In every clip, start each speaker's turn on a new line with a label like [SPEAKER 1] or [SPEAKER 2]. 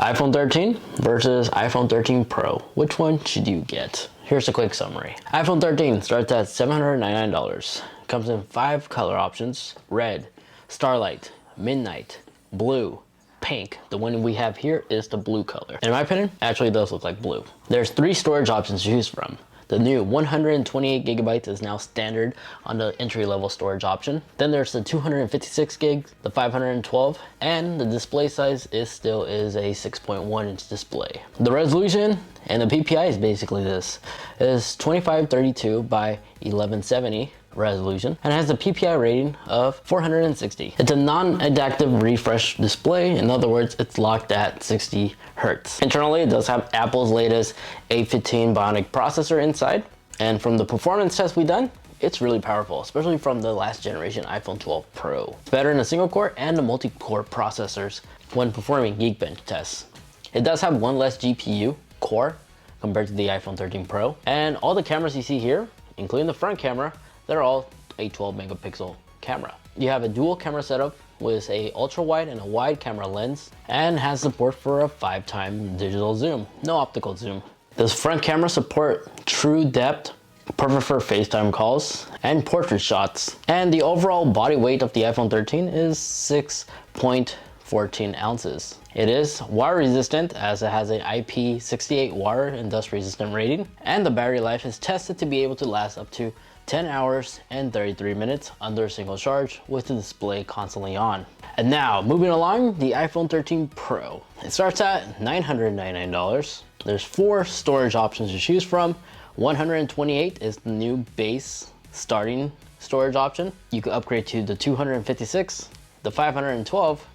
[SPEAKER 1] iPhone 13 versus iPhone 13 Pro. Which one should you get? Here's a quick summary. iPhone 13 starts at $799. Comes in 5 color options: red, starlight, midnight, blue, pink. The one we have here is the blue color. In my opinion, actually it does look like blue. There's 3 storage options to choose from. The new 128 gigabytes is now standard on the entry-level storage option. Then there's the 256 gigs, the 512, and the display size still is a 6.1 inch display. The resolution and the PPI is basically this. It is 2532 by 1170 resolution and has a PPI rating of 460. It's a non-adaptive refresh display. In other words, it's locked at 60 Hertz. Internally, it does have Apple's latest A15 Bionic processor inside. And from the performance test we've done, it's really powerful, especially from the last generation iPhone 12 Pro. It's better in a single core and the multi-core processors when performing Geekbench tests. It does have one less GPU core compared to the iPhone 13 Pro. And all the cameras you see here, including the front camera, they're all a 12 megapixel camera. You have a dual camera setup with a ultra wide and a wide camera lens, and has support for a 5-time digital zoom, no optical zoom. This front camera support true depth, perfect for FaceTime calls and portrait shots. And the overall body weight of the iPhone 13 is 6.14 ounces. It is water resistant as it has an IP68 water and dust resistant rating, and the battery life is tested to be able to last up to 10 hours and 33 minutes under a single charge with the display constantly on. And now, moving along, the iPhone 13 Pro. It starts at $999. There's 4 storage options to choose from. 128 is the new base starting storage option. You can upgrade to the 256, the 512,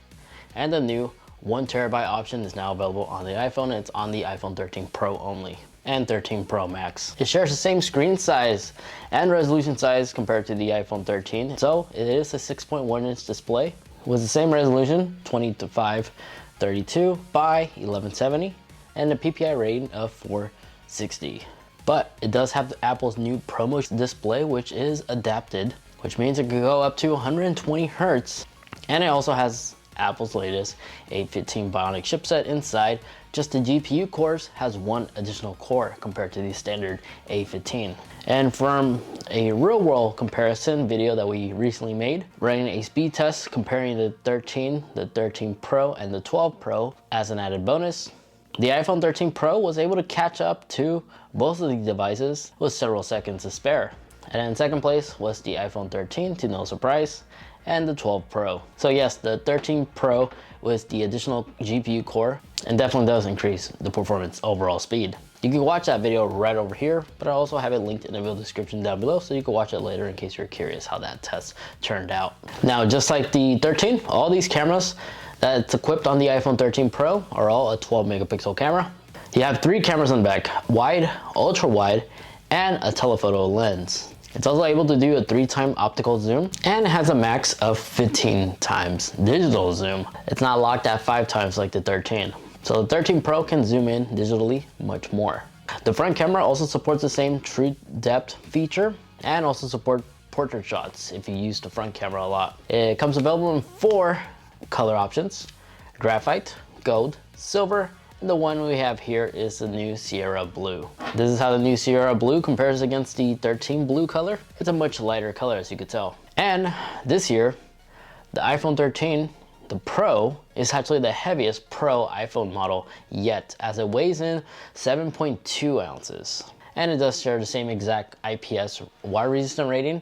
[SPEAKER 1] and the new 1 terabyte option is now available on the iPhone, and it's on the iPhone 13 Pro only and 13 Pro Max. It shares the same screen size and resolution size compared to the iPhone 13. So it is a 6.1 inch display with the same resolution, 20:532 by 1170, and a PPI rating of 460. But it does have Apple's new ProMotion display, which is adapted, which means it can go up to 120 Hertz. And it also has Apple's latest A15 Bionic chipset inside. Just the GPU cores has 1 additional core compared to the standard A15. And from a real-world comparison video that we recently made, running a speed test comparing the 13 Pro, and the 12 Pro as an added bonus, the iPhone 13 Pro was able to catch up to both of these devices with several seconds to spare. And in second place was the iPhone 13, to no surprise, and the 12 Pro. So yes, the 13 Pro with the additional GPU core, and definitely does increase the performance overall speed. You can watch that video right over here, but I also have it linked in the video description down below, so you can watch it later in case you're curious how that test turned out. Now, just like the 13, all these cameras that's equipped on the iPhone 13 Pro are all a 12 megapixel camera. You have 3 cameras on the back: wide, ultra wide, and a telephoto lens. It's also able to do a 3-time optical zoom, and it has a max of 15 times digital zoom. It's not locked at 5 times like the 13. So the 13 Pro can zoom in digitally much more. The front camera also supports the same true depth feature, and also support portrait shots if you use the front camera a lot. It comes available in 4 color options: graphite, gold, silver, and the one we have here is the new Sierra Blue. This is how the new Sierra Blue compares against the 13 blue color. It's a much lighter color, as you could tell. And this year, the iPhone 13, the Pro, is actually the heaviest Pro iPhone model yet, as it weighs in 7.2 ounces. And it does share the same exact IPS water resistant rating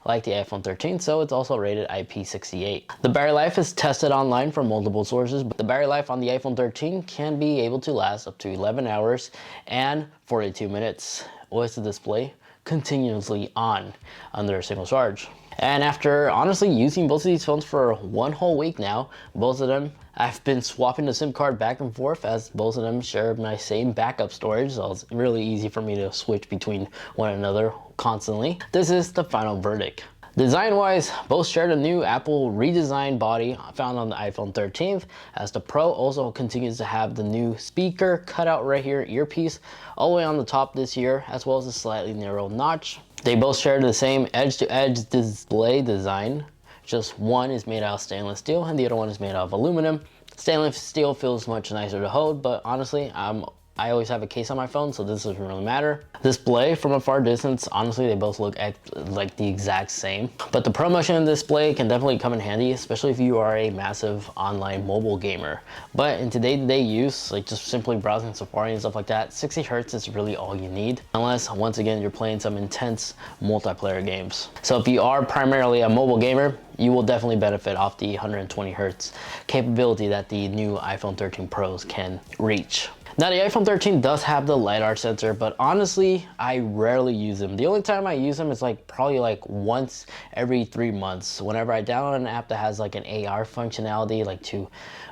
[SPEAKER 1] like the iPhone 13, so it's also rated IP68. The battery life is tested online from multiple sources, but the battery life on the iPhone 13 can be able to last up to 11 hours and 42 minutes with the display continuously on under a single charge. And after honestly using both of these phones for 1 whole week now, both of them, I've been swapping the SIM card back and forth as both of them share my same backup storage, so it's really easy for me to switch between one another constantly. This is the final verdict. Design-wise, both share the new Apple redesigned body found on the iPhone 13, as the Pro also continues to have the new speaker cutout right here, earpiece, all the way on the top this year, as well as a slightly narrow notch. They both share the same edge-to-edge display design, just one is made out of stainless steel and the other one is made out of aluminum. Stainless steel feels much nicer to hold, but honestly, I always have a case on my phone, so this doesn't really matter. Display from a far distance, honestly, they both look like the exact same. But the ProMotion display can definitely come in handy, especially if you are a massive online mobile gamer. But in day-to-day use, like just simply browsing Safari and stuff like that, 60 Hz is really all you need. Unless, once again, you're playing some intense multiplayer games. So if you are primarily a mobile gamer, you will definitely benefit off the 120 Hz capability that the new iPhone 13 Pros can reach. Now the iPhone 13 does have the LiDAR sensor, but honestly, I rarely use them. The only time I use them is probably once every 3 months. Whenever I download an app that has like an AR functionality, like to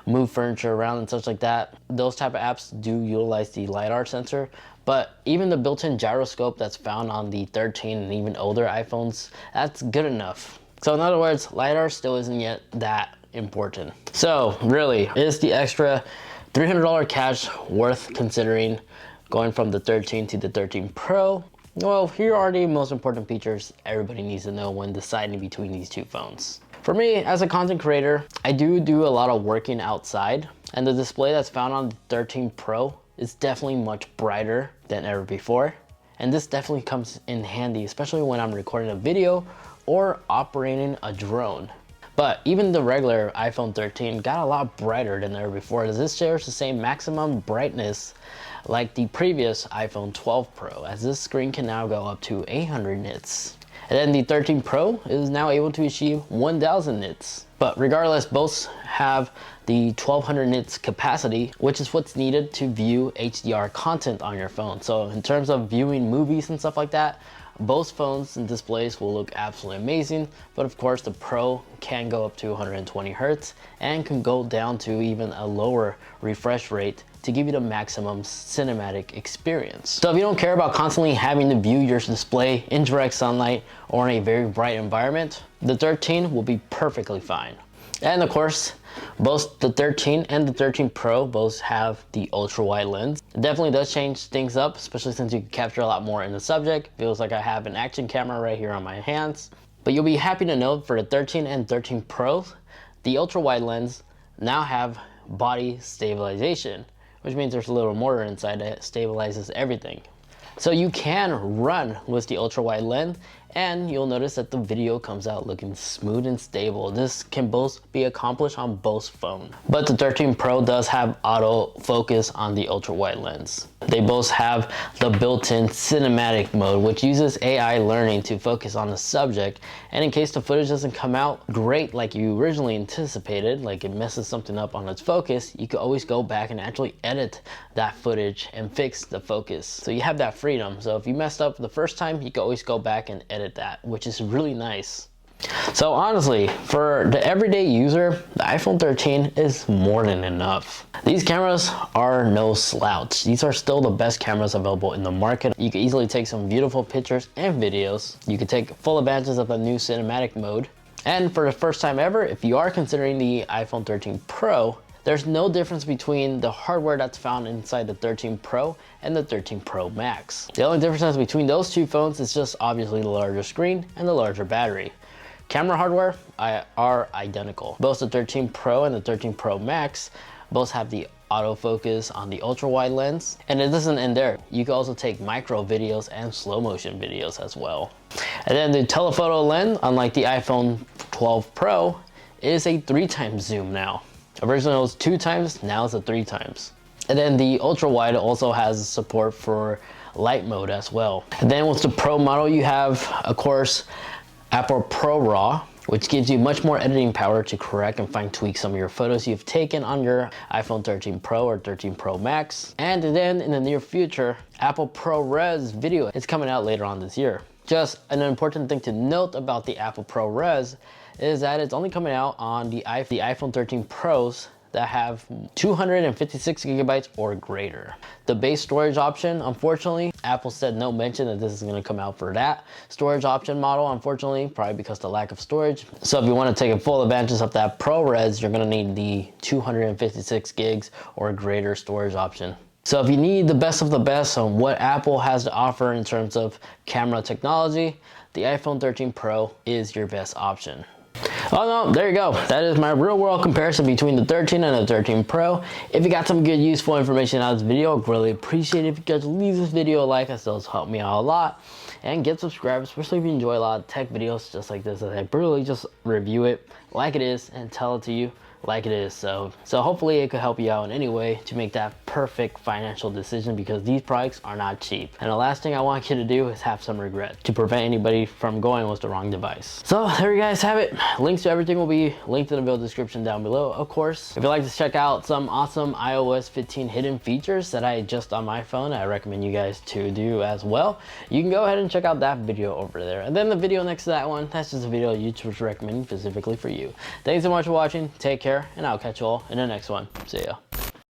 [SPEAKER 1] move furniture around and such like that, those type of apps do utilize the LiDAR sensor. But even the built-in gyroscope that's found on the 13 and even older iPhones, that's good enough. So in other words, LiDAR still isn't yet that important. So really, is the extra $300 cash worth considering going from the 13 to the 13 Pro? Well, here are the most important features everybody needs to know when deciding between these two phones. For me, as a content creator, I do a lot of working outside, and the display that's found on the 13 Pro is definitely much brighter than ever before. And this definitely comes in handy, especially when I'm recording a video or operating a drone. But even the regular iPhone 13 got a lot brighter than ever before, as this shares the same maximum brightness like the previous iPhone 12 Pro, as this screen can now go up to 800 nits. And then the 13 Pro is now able to achieve 1000 nits. But regardless, both have the 1200 nits capacity, which is what's needed to view HDR content on your phone. So in terms of viewing movies and stuff like that, both phones and displays will look absolutely amazing, but of course the Pro can go up to 120 Hz and can go down to even a lower refresh rate to give you the maximum cinematic experience. So if you don't care about constantly having to view your display in direct sunlight or in a very bright environment, the 13 will be perfectly fine. And of course, both the 13 and the 13 Pro both have the ultra wide lens. It definitely does change things up, especially since you can capture a lot more in the subject. Feels like I have an action camera right here on my hands. But you'll be happy to know for the 13 and 13 Pro, the ultra wide lens now have body stabilization, which means there's a little motor inside that stabilizes everything. So you can run with the ultra wide lens, and you'll notice that the video comes out looking smooth and stable. This can both be accomplished on both phones. But the 13 Pro does have auto focus on the ultra wide lens. They both have the built-in cinematic mode, which uses AI learning to focus on the subject. And in case the footage doesn't come out great like you originally anticipated, like it messes something up on its focus, you can always go back and actually edit that footage and fix the focus. So you have that freedom. So if you messed up the first time, you can always go back and edit that, which is really nice. So honestly, for the everyday user, the iPhone 13 is more than enough. These cameras are no slouch. These are still the best cameras available in the market. You can easily take some beautiful pictures and videos. You can take full advantage of the new cinematic mode. And for the first time ever, if you are considering the iPhone 13 Pro, there's no difference between the hardware that's found inside the 13 Pro and the 13 Pro Max. The only difference between those two phones is just obviously the larger screen and the larger battery. Camera hardware are identical. Both the 13 Pro and the 13 Pro Max both have the autofocus on the ultra wide lens, and it doesn't end there. You can also take micro videos and slow motion videos as well. And then the telephoto lens, unlike the iPhone 12 Pro, is a 3x zoom now. Originally it was 2x, now it's a 3x. And then the ultra wide also has support for light mode as well. And then with the Pro model, you have, of course, Apple ProRAW, which gives you much more editing power to correct and fine tweak some of your photos you've taken on your iPhone 13 Pro or 13 Pro Max. And then in the near future, Apple ProRes video is coming out later on this year. Just an important thing to note about the Apple ProRes is that it's only coming out on the iPhone 13 Pros that have 256 gigabytes or greater. The base storage option, unfortunately, Apple said no mention that this is gonna come out for that storage option model, unfortunately, probably because of the lack of storage. So if you wanna take a full advantage of that ProRes, you're gonna need the 256 gigs or greater storage option. So if you need the best of the best on what Apple has to offer in terms of camera technology, the iPhone 13 Pro is your best option. Oh no, there you go. That is my real world comparison between the 13 and the 13 Pro. If you got some good useful information out of this video, I'd really appreciate it if you guys leave this video a like. That does help me out a lot. And get subscribed, especially if you enjoy a lot of tech videos just like this. I really just review it like it is and tell it to you like it is. So hopefully it could help you out in any way to make that perfect financial decision, because these products are not cheap. And the last thing I want you to do is have some regret, to prevent anybody from going with the wrong device. So there you guys have it. Links to everything will be linked in the video description down below. Of course, if you'd like to check out some awesome iOS 15 hidden features that I just on my phone, I recommend you guys to do as well. You can go ahead and check out that video over there. And then the video next to that one, that's just a video YouTube's recommending specifically for you. Thanks so much for watching. Take care, and I'll catch you all in the next one. See ya.